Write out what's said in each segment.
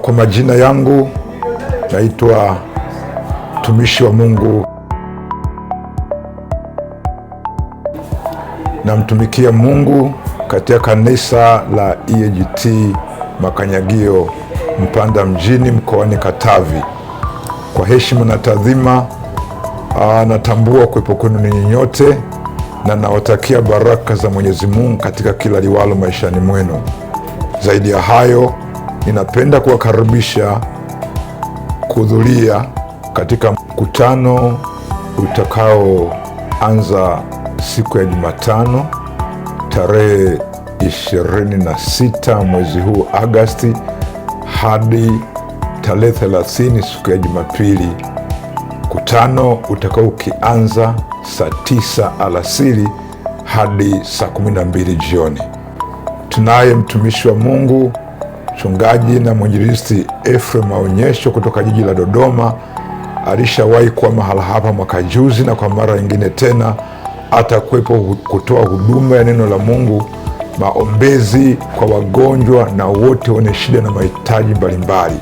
Kwa majina yangu naitwa mtumishi wa Mungu, namtumikia Mungu katika kanisa la EAGT Makanyagio Mpanda mjini mkoani Katavi. Kwa heshima na taadhima, natambua kuwepo kwenu ninyi nyote na nawatakia baraka za Mwenyezi Mungu katika kila liwalo maishani mwenu. Zaidi ya hayo, ninapenda kuwakaribisha kuhudhuria katika mkutano utakaoanza siku ya Jumatano tarehe 26 mwezi huu Agosti hadi tarehe 30 siku ya Jumapili. Mkutano utakao ukianza saa 9 alasiri hadi saa 12 jioni. Tunaye mtumishi wa Mungu, mchungaji na mwinjilisti Ephraim Maonyesho kutoka jiji la Dodoma. Alishawahi kuwa mahala hapa mwaka juzi, na kwa mara nyingine tena atakuwepo kutoa huduma ya neno la Mungu, maombezi kwa wagonjwa na wote wenye shida na mahitaji mbalimbali.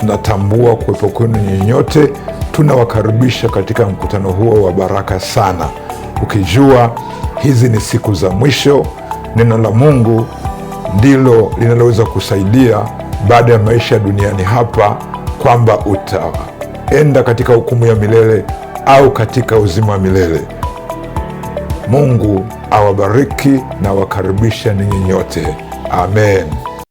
Tunatambua kuwepo kwenu nyinyi nyote, tunawakaribisha katika mkutano huo wa baraka sana, ukijua hizi ni siku za mwisho. Neno la Mungu ndilo linaloweza kusaidia baada ya maisha duniani hapa, kwamba utaenda katika hukumu ya milele au katika uzima wa milele. Mungu awabariki na wakaribisha ninyi nyote. Amen.